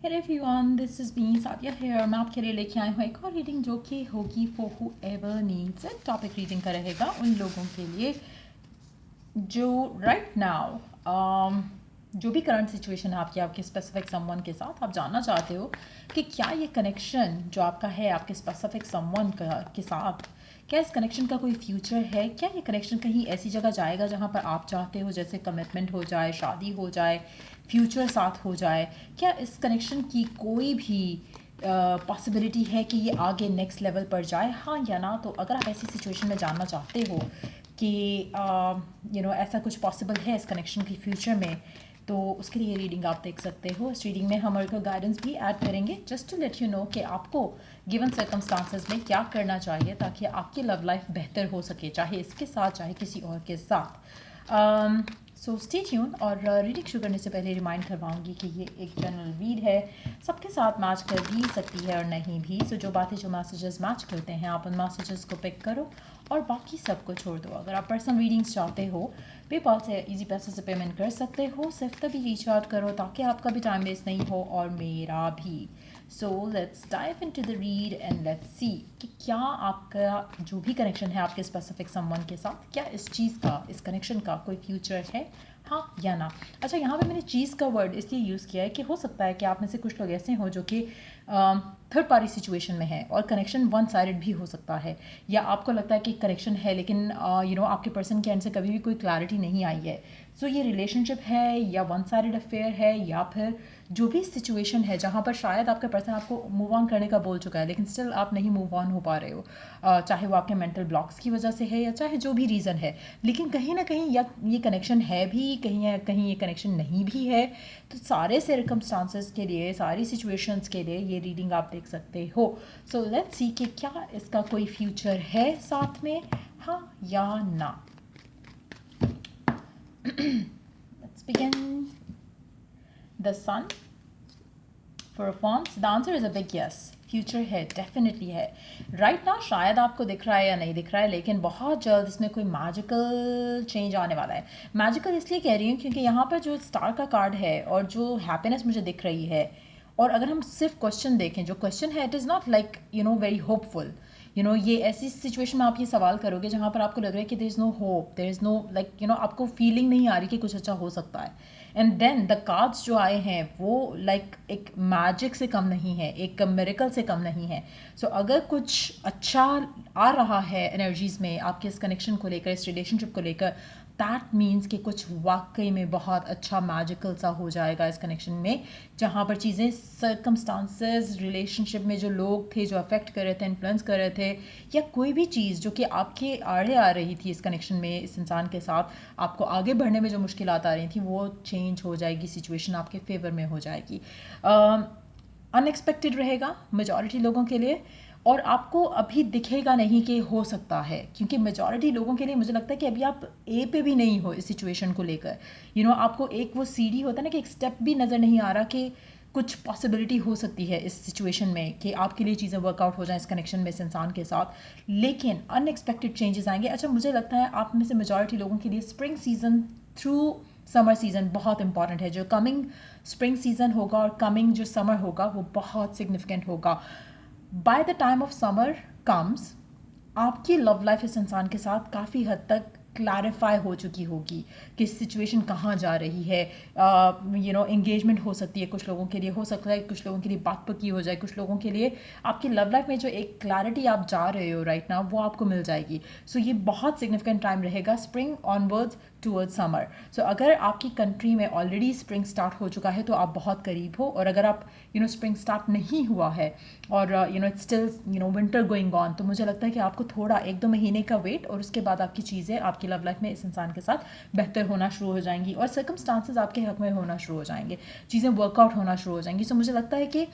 Hey everyone, this is me Sadia here. मैं आपके लिए लेके आई हूँ एक और रीडिंग जो कि होगी for whoever needs it. Topic reading का रहेगा उन लोगों के लिए जो राइट नाउ जो भी करंट सिचुएशन है आपकी आपके स्पेसिफिक समवन के साथ आप जानना चाहते हो कि क्या ये कनेक्शन जो आपका है आपके स्पेसिफिक समवन के साथ क्या इस कनेक्शन का कोई फ्यूचर है, क्या ये कनेक्शन कहीं ऐसी जगह जाएगा जहाँ पर आप चाहते हो, जैसे कमिटमेंट हो जाए, शादी हो जाए, फ्यूचर साथ हो जाए। क्या इस कनेक्शन की कोई भी पॉसिबिलिटी है कि ये आगे नेक्स्ट लेवल पर जाए, हाँ या ना। तो अगर आप ऐसी सिचुएशन में जानना चाहते हो कि ऐसा कुछ पॉसिबल है इस कनेक्शन के फ्यूचर में, तो उसके लिए रीडिंग आप देख सकते हो। इस रीडिंग में हम को गाइडेंस भी ऐड करेंगे just to let you know कि आपको गिवन सर्कमस्टांसेस में क्या करना चाहिए ताकि आपकी लव लाइफ बेहतर हो सके, चाहे इसके साथ चाहे किसी और के साथ। So stay tune. और रीडिंग शुरू करने से पहले रिमाइंड करवाऊंगी कि ये एक जनरल रीड है, सबके साथ मैच कर भी सकती है और नहीं भी। सो जो बातें जो मैसेजेस मैच करते हैं आप उन मैसेजेस को पिक करो और बाकी सबको छोड़ दो। अगर आप पर्सनल रीडिंग्स चाहते हो पेपाल से इजी पैसे से पेमेंट कर सकते हो, सिर्फ तभी रीच आउट करो ताकि आपका भी टाइम वेस्ट नहीं हो और मेरा भी। So let's dive into the read and let's see कि क्या आपका जो भी कनेक्शन है आपके स्पेसिफिक समवन के साथ, क्या इस चीज़ का, इस कनेक्शन का कोई फ्यूचर है, हाँ या ना। अच्छा, यहाँ पे मैंने चीज़ का वर्ड इसलिए यूज़ किया है कि हो सकता है कि आप में से कुछ लोग ऐसे हो जो कि थर्ड पार्टी सिचुएशन में है और कनेक्शन वन साइडेड भी हो सकता है, या आपको लगता है कि कनेक्शन है लेकिन आपके पर्सन के एंड से कभी भी कोई क्लैरिटी नहीं आई है। सो ये रिलेशनशिप है या वन साइडेड अफेयर है, या फिर जो भी सिचुएशन है जहाँ पर शायद आपका पर्सन आपको मूव ऑन करने का बोल चुका है लेकिन स्टिल आप नहीं मूव ऑन हो पा रहे हो, चाहे वो आपके मेंटल ब्लॉक्स की वजह से है या चाहे जो भी रीज़न है, लेकिन कहीं ना कहीं या ये कनेक्शन है भी, कहीं या कहीं ये कनेक्शन नहीं भी है। तो सारे सर्कमस्टांसेस के लिए, सारी सिचुएशंस के लिए ये रीडिंग आप देख सकते हो। सो लेट्स सी कि क्या इसका कोई फ्यूचर है साथ में, हाँ या ना। Let's begin. The sun. For Alphonse, the answer is a big yes. Future है, डेफिनेटली है। राइट ना शायद आपको दिख रहा है या नहीं दिख रहा है, लेकिन बहुत जल्द इसमें कोई मैजिकल चेंज आने वाला है। मैजिकल इसलिए कह रही हूँ क्योंकि यहाँ पर जो स्टार का कार्ड है और जो हैप्पीनेस मुझे दिख रही है, और अगर हम सिर्फ क्वेश्चन देखें, जो क्वेश्चन है it is not like very hopeful. ये ऐसी सिचुएशन में आप ये सवाल करोगे जहाँ पर आपको लग रहा है कि there is no hope, there is no like आपको फीलिंग नहीं आ रही कि कुछ अच्छा हो सकता है। एंड देन द कार्ड्स जो आए हैं वो लाइक एक मैजिक से कम नहीं है, एक मिरेकल से कम नहीं है। सो अगर कुछ अच्छा आ रहा है एनर्जीज़ में आपके इस कनेक्शन को लेकर, इस रिलेशनशिप को लेकर, दैट मीन्स कि कुछ वाकई में बहुत अच्छा मैजिकल सा हो जाएगा इस कनेक्शन में, जहाँ पर चीज़ें, सर्कमस्टांसेस, रिलेशनशिप में जो लोग थे जो अफेक्ट कर रहे थे, इन्फ्लुएंस कर रहे थे, या कोई भी चीज़ जो कि आपके आड़े आ रही थी इस कनेक्शन में, इस इंसान के साथ आपको आगे बढ़ने में जो मुश्किलात आ रही थी वो चेंज हो जाएगी, सिचुएशन आपके फेवर में हो जाएगी। अनएक्सपेक्टेड रहेगा मेजॉरिटी लोगों के लिए, और आपको अभी दिखेगा नहीं कि हो सकता है, क्योंकि मेजॉरिटी लोगों के लिए मुझे लगता है कि अभी आप ए पे भी नहीं हो इस सिचुएशन को लेकर। आपको एक वो सीढ़ी होता है ना कि एक स्टेप भी नज़र नहीं आ रहा कि कुछ पॉसिबिलिटी हो सकती है इस सिचुएशन में कि आपके लिए चीज़ें वर्कआउट हो जाएं इस कनेक्शन में, इस इंसान के साथ, लेकिन अनएक्सपेक्टेड चेंजेस आएंगे। अच्छा, मुझे लगता है आप में से मेजॉरिटी लोगों के लिए spring season through summer season बहुत इंपॉर्टेंट है। जो कमिंग स्प्रिंग सीज़न होगा और कमिंग जो समर होगा वो बहुत सिग्निफिकेंट होगा। Bye the time of summer comes, आपकी लव लाइफ इस इंसान के साथ काफ़ी हद तक क्लैरिफाई हो चुकी होगी कि सिचुएशन कहाँ जा रही है। एंगेजमेंट हो सकती है कुछ लोगों के लिए, हो सकता है कुछ लोगों के लिए बात पक्की हो जाए, कुछ लोगों के लिए आपकी लव लाइफ में जो एक क्लैरिटी आप जा रहे हो राइट नाउ वो आपको मिल जाएगी। सो ये बहुत सिग्निफिकेंट टाइम रहेगा स्प्रिंग ऑनवर्ड्स टूवर्ड्स समर। सो अगर आपकी कंट्री में ऑलरेडी स्प्रिंग स्टार्ट हो चुका है तो आप बहुत करीब हो, और अगर आप स्प्रिंग स्टार्ट नहीं हुआ है और it's still winter going on, तो मुझे लगता है कि आपको थोड़ा 1-2 महीने का वेट, और उसके बाद आपकी चीज़ें आपकी लव लाइफ में इस इंसान के साथ बेहतर होना शुरू हो जाएंगी और सर्कमस्टांसेस आपके हक में होना शुरू हो जाएंगे, चीज़ें वर्कआउट होना शुरू हो जाएंगी। सो मुझे लगता है कि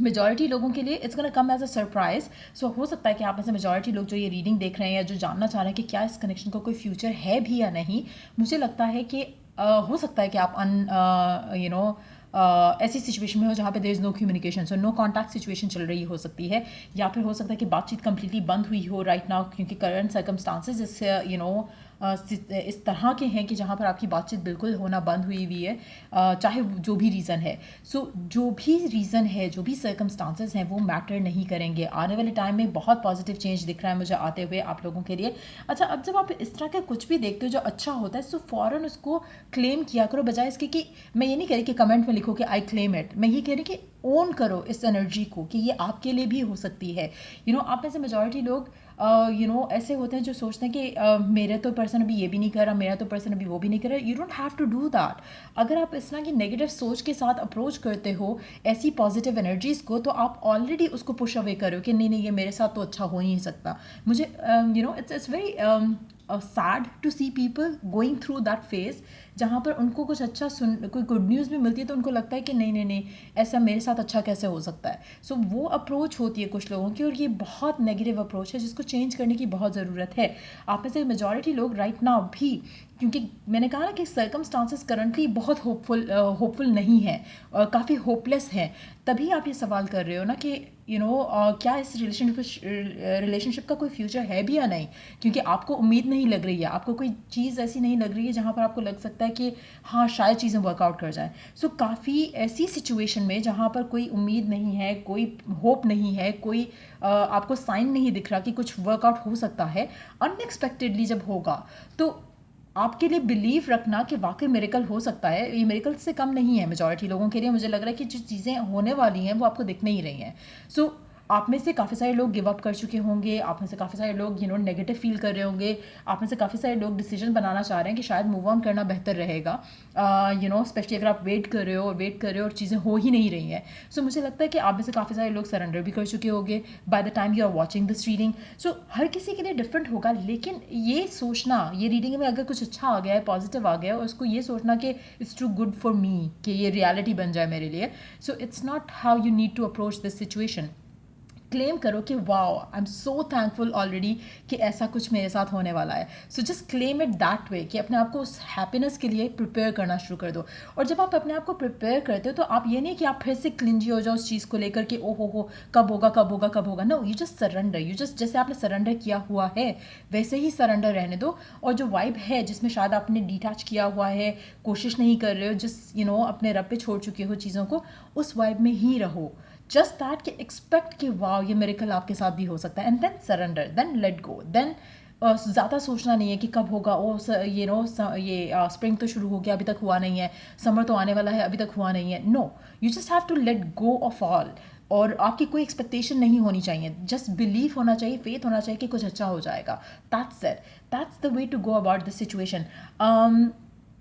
मेजॉरिटी लोगों के लिए it's gonna come as a surprise. So हो सकता है कि आप में से मेजॉरिटी लोग जो ये रीडिंग देख रहे हैं या जो जानना चाह रहे हैं कि क्या इस कनेक्शन का कोई फ्यूचर है भी या नहीं, मुझे लगता है कि हो सकता है कि आप ऐसी सिचुएशन में हो जहाँ पे there is no communication, so no contact situation चल रही हो सकती है, या फिर हो सकता है कि बातचीत कंप्लीटली बंद हुई हो राइट नाउ क्योंकि करंट सर्कमस्टांसेस इस इस तरह के हैं कि जहाँ पर आपकी बातचीत बिल्कुल होना बंद हुई हुई है, चाहे जो भी रीज़न है। सो जो भी रीज़न है, जो भी सर्कमस्टांसेस हैं, वो मैटर नहीं करेंगे। आने वाले टाइम में बहुत पॉजिटिव चेंज दिख रहा है मुझे आते हुए आप लोगों के लिए। अच्छा, अब जब आप इस तरह का कुछ भी देखते हो जो अच्छा होता है, सो फ़ौरन उसको क्लेम किया करो, बजाय इसके कि मैं ये नहीं कह रही कि कमेंट में लिखो कि आई क्लेम इट। मैं ये कह रही कि ओन करो इस एनर्जी को कि ये आपके लिए भी हो सकती है। आप में से मेजॉरिटी लोग ऐसे होते हैं जो सोचते हैं कि मेरे तो पर्सन अभी ये भी नहीं कर रहा, मेरा तो पर्सन अभी वो भी नहीं कर रहा। You don't have to do that. अगर आप इस तरह की नेगेटिव सोच के साथ अप्रोच करते हो ऐसी पॉजिटिव एनर्जीज़ को, तो आप ऑलरेडी उसको पुश अवे करो कि नहीं नहीं, ये मेरे साथ तो अच्छा हो ही नहीं सकता। मुझे it's very sad to see people going through that phase, जहाँ पर उनको कुछ अच्छा कोई गुड न्यूज़ भी मिलती है तो उनको लगता है कि नहीं नहीं नहीं, ऐसा मेरे साथ अच्छा कैसे हो सकता है। सो वो अप्रोच होती है कुछ लोगों की, और ये बहुत नेगेटिव अप्रोच है जिसको चेंज करने की बहुत ज़रूरत है। आप में से मेजॉरिटी लोग राइट नाउ भी, क्योंकि मैंने कहा ना कि सर्कमस्टांसेस करंटली बहुत होपफुल नहीं है, काफ़ी होपलेस हैं, तभी आप ये सवाल कर रहे हो ना कि क्या इस रिलेशनशिप का कोई फ्यूचर है भी या नहीं, क्योंकि आपको उम्मीद नहीं लग रही है, आपको कोई चीज़ ऐसी नहीं लग रही है जहाँ पर आपको लग सकता है कि हाँ शायद चीज़ें वर्कआउट कर जाएं। सो काफ़ी ऐसी सिचुएशन में जहाँ पर कोई उम्मीद नहीं है, कोई होप नहीं है, कोई आपको साइन नहीं दिख रहा कि कुछ वर्कआउट हो सकता है, अनएक्सपेक्टेडली जब होगा, तो आपके लिए बिलीव रखना कि वाकई मिरेकल हो सकता है, ये मिरेकल से कम नहीं है मेजॉरिटी लोगों के लिए। मुझे लग रहा है कि जो चीज़ें होने वाली हैं वो आपको दिख नहीं रही हैं। सो आप में से काफ़ी सारे लोग गिव अप कर चुके होंगे, आप में से काफ़ी सारे लोग नेगेटिव फील कर रहे होंगे, आप में से काफ़ी सारे लोग डिसीजन बनाना चाह रहे हैं कि शायद मूव ऑन करना बेहतर रहेगा, स्पेशली अगर आप वेट कर रहे हो और चीज़ें हो ही नहीं रही हैं। सो मुझे लगता है कि आप में से काफ़ी सारे लोग सरेंडर भी कर चुके होंगे by the time you are watching this reading. So हर किसी के लिए डिफरेंट होगा, लेकिन ये सोचना, ये रीडिंग में अगर कुछ अच्छा आ गया है, पॉजिटिव आ गया है, और उसको ये सोचना कि it's too good for me, कि ये रियलिटी बन जाए मेरे लिए, so it's not how you need to approach this situation. Claim करो कि wow, I am so thankful already कि ऐसा कुछ मेरे साथ होने वाला है। So just claim it that way, कि अपने आप को उस हैप्पीनेस के लिए प्रिपेयर करना शुरू कर दो। और जब आप अपने आप को प्रिपेयर करते हो तो आप ये नहीं कि आप फिर से क्लिंजी हो जाओ उस चीज़ को लेकर कि ओ हो कब होगा कब होगा कब होगा। No, you just surrender, you just, जैसे आपने सरेंडर किया हुआ है वैसे ही सरेंडर रहने दो। और जो वाइब है जिसमें शायद आपने डिटैच किया हुआ है, कोशिश नहीं कर रहे हो, जिस अपने रब पे छोड़ चुके हो चीज़ों को, उस वाइब में ही रहो। जस्ट दैट कि एक्सपेक्ट कि वाओ ये मिरेकल आपके साथ भी हो सकता है, and then surrender, then let go, then ज़्यादा सोचना नहीं है कि कब होगा। ये स्प्रिंग तो शुरू हो गया, अभी तक हुआ नहीं है, समर तो आने वाला है, अभी तक हुआ नहीं है। No, you just have to let go of all. और आपकी कोई एक्सपेक्टेशन नहीं होनी चाहिए, जस्ट बिलीव होना चाहिए, फेथ होना चाहिए कि कुछ अच्छा हो जाएगा। That's it, that's the way to go about this situation.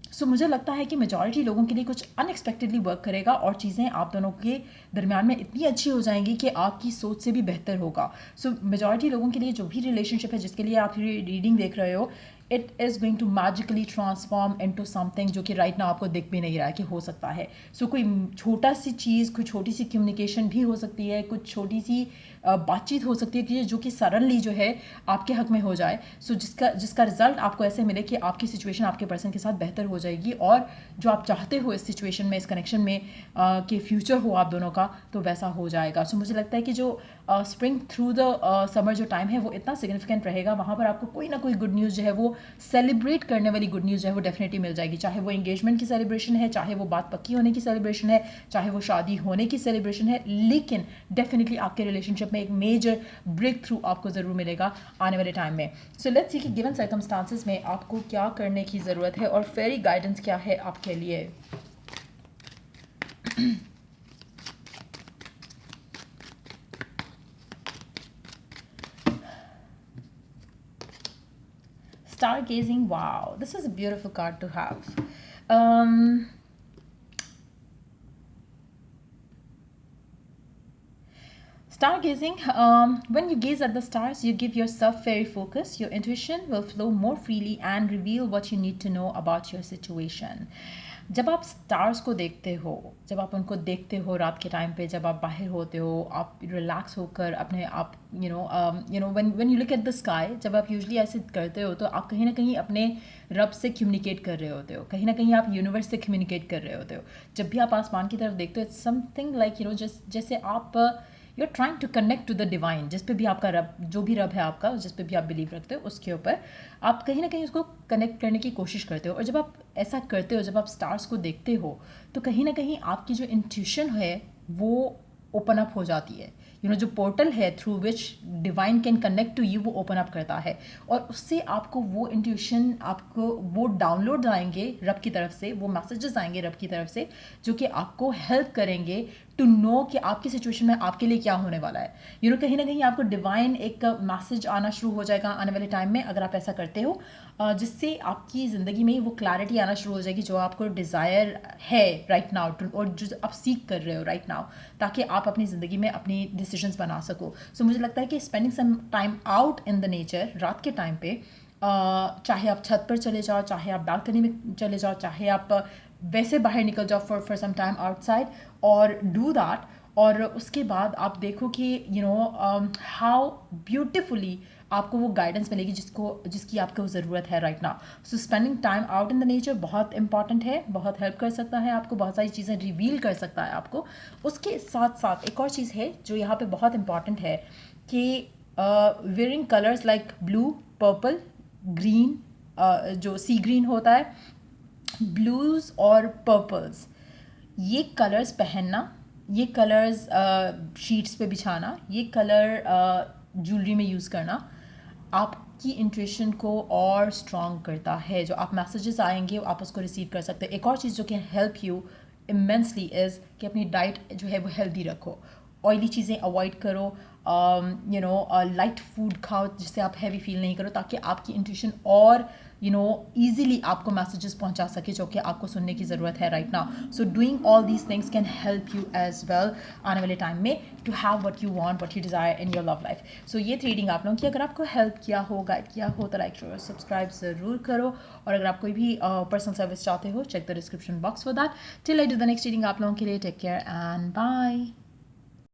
So मुझे लगता है कि मेजॉरिटी लोगों के लिए कुछ अनएक्सपेक्टेडली वर्क करेगा और चीज़ें आप दोनों के दरमियान में इतनी अच्छी हो जाएंगी कि आपकी सोच से भी बेहतर होगा। सो मेजॉरिटी लोगों के लिए जो भी रिलेशनशिप है जिसके लिए आप रीडिंग देख रहे हो, it is going to magically transform into something जो कि राइट नाउ आपको दिख भी नहीं रहा है कि हो सकता है। सो कोई छोटा सी चीज़, कोई छोटी सी कम्युनिकेशन भी हो सकती है, कुछ छोटी सी बातचीत हो सकती है कि जो कि सडनली जो है आपके हक में हो जाए। सो जिसका रिजल्ट आपको ऐसे मिले कि आपकी सिचुएशन आपके पर्सन के साथ बेहतर हो जाएगी, और जो आप चाहते हो इस सिचुएशन में, इस कनेक्शन में कि फ्यूचर हो आप दोनों का, तो वैसा हो जाएगा। सो मुझे लगता है कि जो स्प्रिंग थ्रू द समर जो टाइम है वो इतना सिग्निफिकेंट रहेगा, वहाँ पर आपको कोई ना कोई गुड न्यूज़ जो है वो सेलिब्रेट करने वाली गुड न्यूज़ जो है वो डेफिनेटली मिल जाएगी। चाहे वो एंगेजमेंट की सेलिब्रेशन है, चाहे वो बात पक्की होने की सेलिब्रेशन है, चाहे वो शादी होने की सेलिब्रेशन है, लेकिन डेफिनेटली आपके रिलेशनशिप में एक मेजर ब्रेक थ्रू आपको ज़रूर मिलेगा आने वाले टाइम में। सो लेट्स सी कि गिवन सर्कमस्टांसेस में आपको क्या करने की ज़रूरत है और फेरी गाइडेंस क्या है आपके लिए। Stargazing, wow, this is a beautiful card to have. Stargazing, when you gaze at the stars, you give yourself very focus. Your intuition will flow more freely and reveal what you need to know about your situation. जब आप stars को देखते हो, जब आप उनको देखते हो रात के टाइम पे, जब आप बाहर होते हो, आप रिलैक्स होकर अपने आप when you look at the sky, जब आप यूजुअली ऐसे करते हो तो आप कहीं ना कहीं अपने रब से कम्युनिकेट कर रहे होते हो, कहीं ना कहीं आप यूनिवर्स से कम्युनिकेट कर रहे होते हो। जब भी आप आसमान की तरफ देखते हो, इट्स समथिंग लाइक जैसे आप you are trying to connect to the divine, जिस पे भी आपका रब, जो भी रब है आपका, जिस पे भी आप बिलीव रखते हो, उसके ऊपर आप कहीं ना कहीं उसको कनेक्ट करने की कोशिश करते हो। और जब आप ऐसा करते हो, जब आप स्टार्स को देखते हो, तो कहीं ना कहीं आपकी जो इंट्यूशन है वो ओपन अप हो जाती है। जो पोर्टल है through which divine can connect to you, वो ओपन अप करता है, और उससे आपको वो इंट्यूशन, आपको वो डाउनलोड आएंगे रब की तरफ से, वो मैसेजेस आएंगे रब की तरफ से, जो कि आपको हेल्प करेंगे टू नो कि आपकी सिचुएशन में आपके लिए क्या होने वाला है। कहीं ना कहीं आपको डिवाइन एक मैसेज आना शुरू हो जाएगा आने वाले टाइम में, अगर आप ऐसा करते हो, जिससे आपकी ज़िंदगी में वो क्लैरिटी आना शुरू हो जाएगी जो आपको डिज़ायर है राइट नाउ, और जो आप सीख कर रहे हो राइट नाउ, ताकि आप अपनी ज़िंदगी में अपनी डिसीजंस बना सको। सो मुझे लगता है कि spending some time out in the nature रात के टाइम पे, चाहे आप छत पर चले जाओ, चाहे आप बालकनी में चले जाओ, चाहे आप वैसे बाहर निकल जाओ फॉर सम टाइम आउटसाइड, और डू दैट, और उसके बाद आप देखो कि हाउ ब्यूटिफुली आपको वो गाइडेंस मिलेगी जिसकी आपको ज़रूरत है right now. So spending time out in the nature बहुत इंपॉर्टेंट है, बहुत हेल्प कर सकता है आपको, बहुत सारी चीज़ें रिवील कर सकता है आपको। उसके साथ साथ एक और चीज़ है जो यहाँ पे बहुत इंपॉर्टेंट है कि wearing colours like blue, purple, green, जो सी ग्रीन होता है, ब्लूज़ और पर्पल्स, ये कलर्स पहनना, ये कलर्स शीट्स पे बिछाना, ये कलर ज्वेलरी में यूज़ करना आपकी इंट्यूशन को और स्ट्रॉन्ग करता है। जो आप मैसेजेस आएंगे आप उसको रिसीव कर सकते हैं। एक और चीज़ जो can help you immensely is कि अपनी डाइट जो है वो हेल्दी रखो, ऑयली चीज़ें अवॉइड करो, लाइट फूड खाओ जिससे आप हैवी फील नहीं करो, ताकि आपकी इंट्यूशन और ईजिली आपको मैसेजेस पहुंचा सके जो कि आपको सुनने की ज़रूरत है right now. So doing all these things can help you as well आने वाले टाइम में to have what you want, what you desire in your love life. So ये रीडिंग आप लोगों की अगर आपको हेल्प किया हो, गाइड किया हो, तो लाइक शेयर सब्सक्राइब ज़रूर करो, और अगर आप कोई भी पर्सनल सर्विस चाहते हो, check the description box for that. Till I do the next reading आप लोगों के लिए, टेक केयर एंड बाय।